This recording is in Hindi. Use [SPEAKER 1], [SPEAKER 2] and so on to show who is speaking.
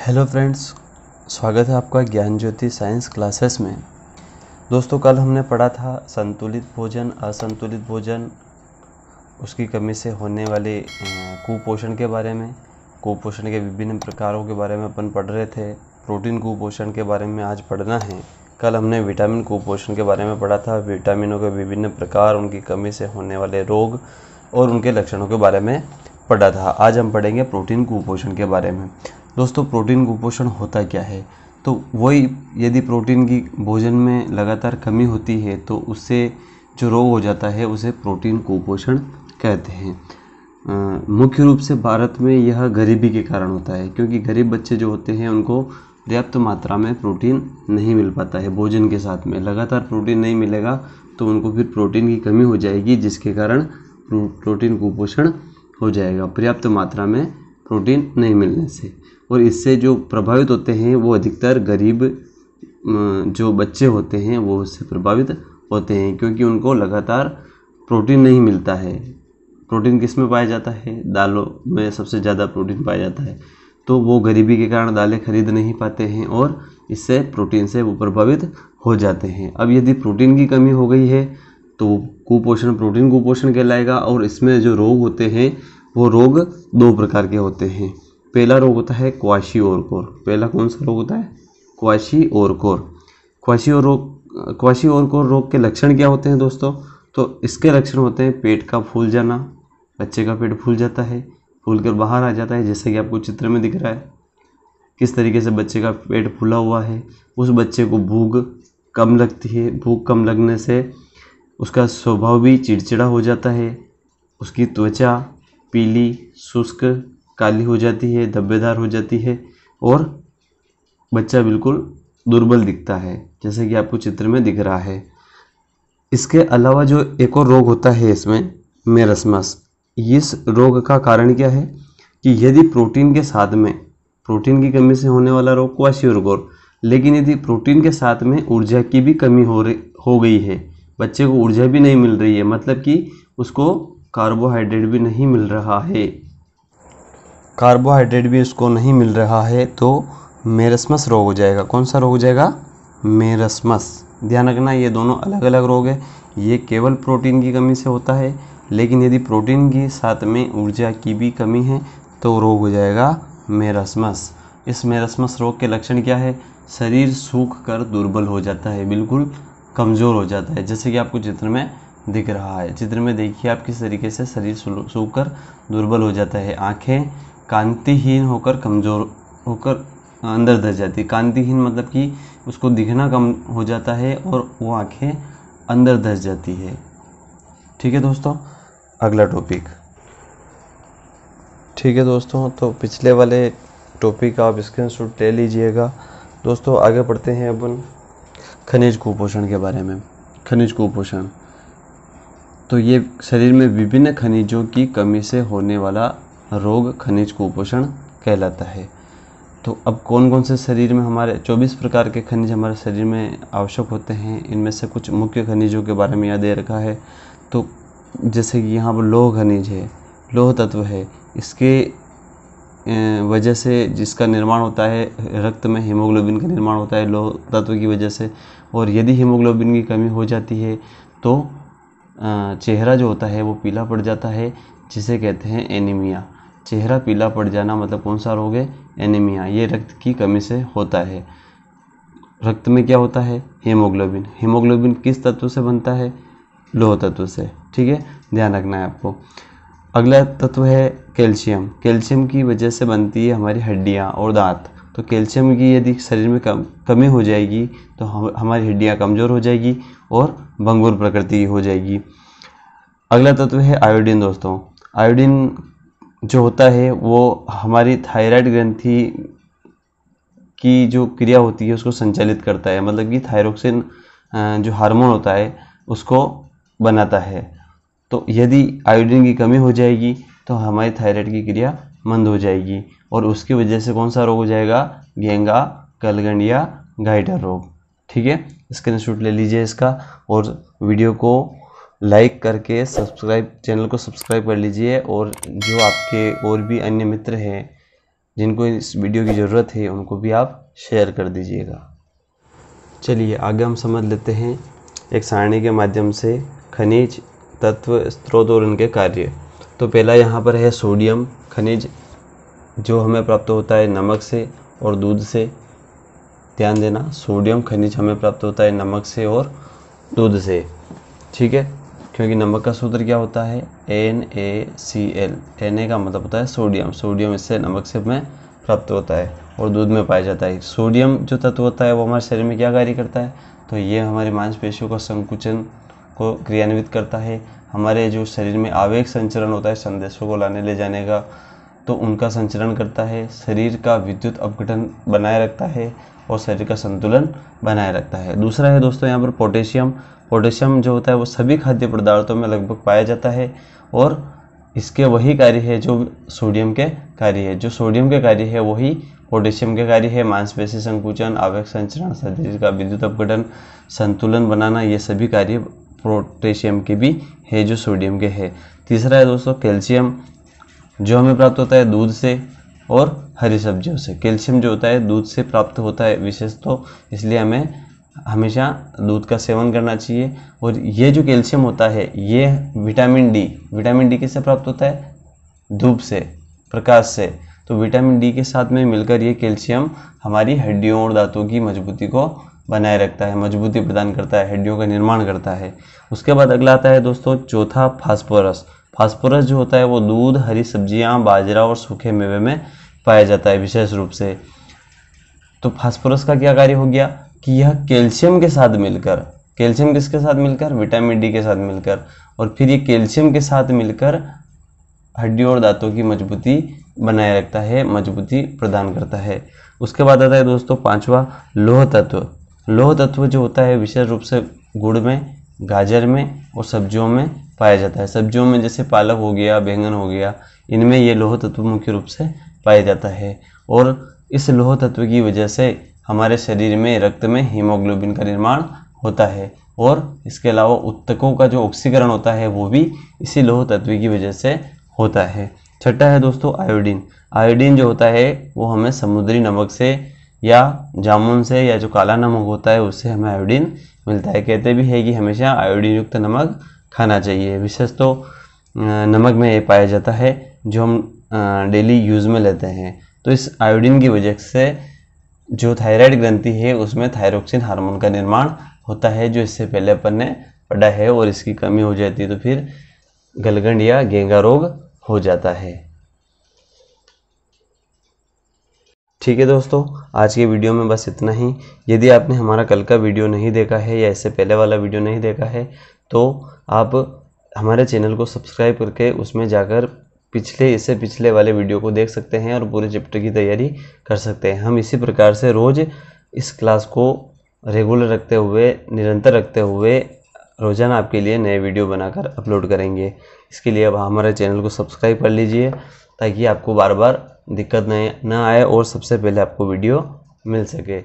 [SPEAKER 1] हेलो फ्रेंड्स, स्वागत है आपका ज्ञान ज्योति साइंस क्लासेस में। दोस्तों, कल हमने पढ़ा था संतुलित भोजन, असंतुलित भोजन, उसकी कमी से होने वाले कुपोषण के बारे में। कुपोषण के विभिन्न प्रकारों के बारे में अपन पढ़ रहे थे। प्रोटीन कुपोषण के बारे में आज पढ़ना है। कल हमने विटामिन कुपोषण के बारे में पढ़ा था, विटामिनों के विभिन्न प्रकार, उनकी कमी से होने वाले रोग और उनके लक्षणों के बारे में पढ़ा था। आज हम पढ़ेंगे प्रोटीन कुपोषण के बारे में। दोस्तों, प्रोटीन कुपोषण होता क्या है? तो वही, यदि प्रोटीन की भोजन में लगातार कमी होती है तो उससे जो रोग हो जाता है उसे प्रोटीन कुपोषण कहते हैं। मुख्य रूप से भारत में यह गरीबी के कारण होता है, क्योंकि गरीब बच्चे जो होते हैं उनको पर्याप्त मात्रा में प्रोटीन नहीं मिल पाता है। भोजन के साथ में लगातार प्रोटीन नहीं मिलेगा तो उनको फिर प्रोटीन की कमी हो जाएगी, जिसके कारण प्रोटीन कुपोषण हो जाएगा, पर्याप्त मात्रा में प्रोटीन नहीं मिलने से। और इससे जो प्रभावित होते हैं वो अधिकतर गरीब जो बच्चे होते हैं वो उससे प्रभावित होते हैं, क्योंकि उनको लगातार प्रोटीन नहीं मिलता है। प्रोटीन किस में पाया जाता है? दालों में सबसे ज़्यादा प्रोटीन पाया जाता है। तो वो गरीबी के कारण दालें खरीद नहीं पाते हैं और इससे प्रोटीन से वो प्रभावित हो जाते हैं। अब यदि प्रोटीन की कमी हो गई है तो कुपोषण प्रोटीन कुपोषण कहलाएगा। और इसमें जो रोग होते हैं वो रोग दो प्रकार के होते हैं। पहला रोग होता है क्वाशियोरकोर। पहला कौन सा रोग होता है? क्वाशियोरकोर। क्वाशियोरकोर रोग के लक्षण क्या होते हैं दोस्तों? तो इसके लक्षण होते हैं पेट का फूल जाना, बच्चे का पेट फूल जाता है, फूल कर बाहर आ जाता है, जैसे कि आपको चित्र में दिख रहा है किस तरीके से बच्चे का पेट फूला हुआ है। उस बच्चे को भूख कम लगती है। भूख कम लगने से उसका स्वभाव भी चिड़चिड़ा हो जाता है। उसकी त्वचा पीली, शुष्क, काली हो जाती है, धब्बेदार हो जाती है और बच्चा बिल्कुल दुर्बल दिखता है, जैसे कि आपको चित्र में दिख रहा है। इसके अलावा जो एक और रोग होता है इसमें, मेरस्मस। इस रोग का कारण क्या है कि यदि प्रोटीन के साथ में, प्रोटीन की कमी से होने वाला रोग क्वाशियोरकोर, लेकिन यदि प्रोटीन के साथ में ऊर्जा की भी कमी हो गई है, बच्चे को ऊर्जा भी नहीं मिल रही है, मतलब कि उसको कार्बोहाइड्रेट भी नहीं मिल रहा है, कार्बोहाइड्रेट भी उसको नहीं मिल रहा है, तो मेरस्मस रोग हो जाएगा। कौन सा रोग हो जाएगा? मेरस्मस। ध्यान रखना, ये दोनों अलग अलग रोग है। ये केवल प्रोटीन की कमी से होता है, लेकिन यदि प्रोटीन के साथ में ऊर्जा की भी कमी है तो रोग हो जाएगा मेरस्मस। इस मेरस्मस रोग के लक्षण क्या है? शरीर सूख कर दुर्बल हो जाता है, बिल्कुल कमज़ोर हो जाता है, जैसे कि आपको चित्र में दिख रहा है। चित्र में देखिए आप किस तरीके से शरीर सूख कर दुर्बल हो जाता है। आँखें कांतिहीन होकर, कमज़ोर होकर अंदर धस जाती है। कांतिहीन मतलब कि उसको दिखना कम हो जाता है और वो आँखें अंदर धस जाती है। ठीक है दोस्तों, अगला टॉपिक। ठीक है दोस्तों, तो पिछले वाले टॉपिक आप स्क्रीनशॉट ले लीजिएगा। दोस्तों, आगे बढ़ते हैं अपन खनिज कुपोषण के बारे में। खनिज कुपोषण, तो ये शरीर में विभिन्न खनिजों की कमी से होने वाला रोग खनिज कुपोषण कहलाता है। तो अब कौन कौन से शरीर में हमारे 24 प्रकार के खनिज हमारे शरीर में आवश्यक होते हैं। इनमें से कुछ मुख्य खनिजों के बारे में याद दे रखा है। तो जैसे कि यहाँ पर लौह खनिज है, लौह तत्व है, इसके वजह से जिसका निर्माण होता है, रक्त में हीमोग्लोबिन का निर्माण होता है लौह तत्व की वजह से। और यदि हीमोग्लोबिन की कमी हो जाती है तो चेहरा जो होता है वो पीला पड़ जाता है, जिसे कहते हैं एनीमिया। चेहरा पीला पड़ जाना मतलब कौन सा रोग है? एनीमिया। ये रक्त की कमी से होता है। रक्त में क्या होता है? हीमोग्लोबिन। हीमोग्लोबिन किस तत्व से बनता है? लौह तत्व से। ठीक है, ध्यान रखना है आपको। अगला तत्व है कैल्शियम। कैल्शियम की वजह से बनती है हमारी हड्डियाँ और दांत। तो कैल्शियम की यदि शरीर में कमी हो जाएगी तो हमारी हड्डियाँ कमज़ोर हो जाएगी और भंगुर प्रकृति की हो जाएगी। अगला तत्व है आयोडीन। दोस्तों, आयोडीन जो होता है वो हमारी थायराइड ग्रंथि की जो क्रिया होती है उसको संचालित करता है, मतलब कि थायरोक्सिन जो हार्मोन होता है उसको बनाता है। तो यदि आयोडीन की कमी हो जाएगी तो हमारी थायराइड की क्रिया मंद हो जाएगी और उसकी वजह से कौन सा रोग हो जाएगा? घेंगा, गलगंड या गाइटर रोग। ठीक है, स्क्रीनशॉट ले लीजिए इसका और वीडियो को लाइक करके चैनल को सब्सक्राइब कर लीजिए। और जो आपके और भी अन्य मित्र हैं जिनको इस वीडियो की ज़रूरत है उनको भी आप शेयर कर दीजिएगा। चलिए आगे हम समझ लेते हैं एक सारणी के माध्यम से खनिज तत्व, स्रोत और उनके कार्य। तो पहला यहाँ पर है सोडियम खनिज, जो हमें प्राप्त होता है नमक से और दूध से। ध्यान देना, सोडियम खनिज हमें प्राप्त होता है नमक से और दूध से, ठीक है, क्योंकि नमक का सूत्र क्या होता है NaCl। Na का मतलब होता है सोडियम, सोडियम इससे नमक से हमें प्राप्त होता है और दूध में पाया जाता है। सोडियम जो तत्व होता है वो हमारे शरीर में क्या कार्य करता है, तो ये हमारी मांसपेशियों का संकुचन को क्रियान्वित करता है। हमारे जो शरीर में आवेग संचरण होता है संदेशों को लाने ले जाने का, तो उनका संचरण करता है, शरीर का विद्युत अपघटन बनाए रखता है और शरीर का संतुलन बनाए रखता है। दूसरा है दोस्तों यहाँ पर पोटेशियम। पोटेशियम जो होता है वो सभी खाद्य पदार्थों में लगभग पाया जाता है और इसके वही कार्य है जो सोडियम के कार्य है। जो सोडियम के कार्य है वही पोटेशियम के कार्य है। मांसपेशी संकुचन, आवेग संचरण, शरीर का विद्युत अपघटन, संतुलन बनाना, ये सभी कार्य पोटेशियम के भी है जो सोडियम के है। तीसरा है दोस्तों कैल्शियम, जो हमें प्राप्त होता है दूध से और हरी सब्जियों से। कैल्शियम जो होता है दूध से प्राप्त होता है विशेष, तो इसलिए हमें हमेशा दूध का सेवन करना चाहिए। और ये जो कैल्शियम होता है ये विटामिन डी किससे प्राप्त होता है, धूप से, प्रकाश से। तो विटामिन डी के साथ में मिलकर ये कैल्शियम हमारी हड्डियों और दांतों की मजबूती को बनाए रखता है, मजबूती प्रदान करता है, हड्डियों का निर्माण करता है। उसके बाद अगला आता है दोस्तों चौथा फास्फोरस। फास्फोरस जो होता है वो दूध, हरी सब्जियां, बाजरा और सूखे मेवे में पाया जाता है विशेष रूप से। तो फास्फोरस का क्या कार्य हो गया कि यह कैल्शियम के साथ मिलकर, कैल्शियम किसके साथ मिलकर, विटामिन डी के साथ मिलकर, और फिर ये कैल्शियम के साथ मिलकर हड्डियों और दांतों की मजबूती बनाए रखता है, मजबूती प्रदान करता है। उसके बाद आता है दोस्तों पांचवा लौह तत्व। लौह तत्व जो होता है विशेष रूप से गुड़ में, गाजर में और सब्जियों में पाया जाता है। सब्जियों में जैसे पालक हो गया, बैंगन हो गया, इनमें ये लौह तत्व मुख्य रूप से पाया जाता है। और इस लौह तत्व की वजह से हमारे शरीर में, रक्त में हीमोग्लोबिन का निर्माण होता है। और इसके अलावा उत्तकों का जो ऑक्सीकरण होता है वो भी इसी लौह तत्व की वजह से होता है। छठा है दोस्तों आयोडीन। आयोडीन जो होता है वो हमें समुद्री नमक से या जामुन से या जो काला नमक होता है उससे हमें आयोडीन मिलता है। कहते भी है कि हमेशा आयोडीन युक्त नमक खाना चाहिए। विशेष तो नमक में ये पाया जाता है जो हम डेली यूज़ में लेते हैं। तो इस आयोडीन की वजह से जो थायराइड ग्रंथि है उसमें थायरोक्सिन हार्मोन का निर्माण होता है, जो इससे पहले अपन ने पढ़ा है। और इसकी कमी हो जाती है तो फिर गलगंड या घेंगा रोग हो जाता है। ठीक है दोस्तों, आज के वीडियो में बस इतना ही। यदि आपने हमारा कल का वीडियो नहीं देखा है या इससे पहले वाला वीडियो नहीं देखा है तो आप हमारे चैनल को सब्सक्राइब करके उसमें जाकर इससे पिछले वाले वीडियो को देख सकते हैं और पूरे चैप्टर की तैयारी कर सकते हैं। हम इसी प्रकार से रोज़ इस क्लास को रेगुलर रखते हुए, निरंतर रखते हुए रोज़ाना आपके लिए नए वीडियो बनाकर अपलोड करेंगे। इसके लिए अब हमारे चैनल को सब्सक्राइब कर लीजिए ताकि आपको बार बार दिक्कत न आए और सबसे पहले आपको वीडियो मिल सके।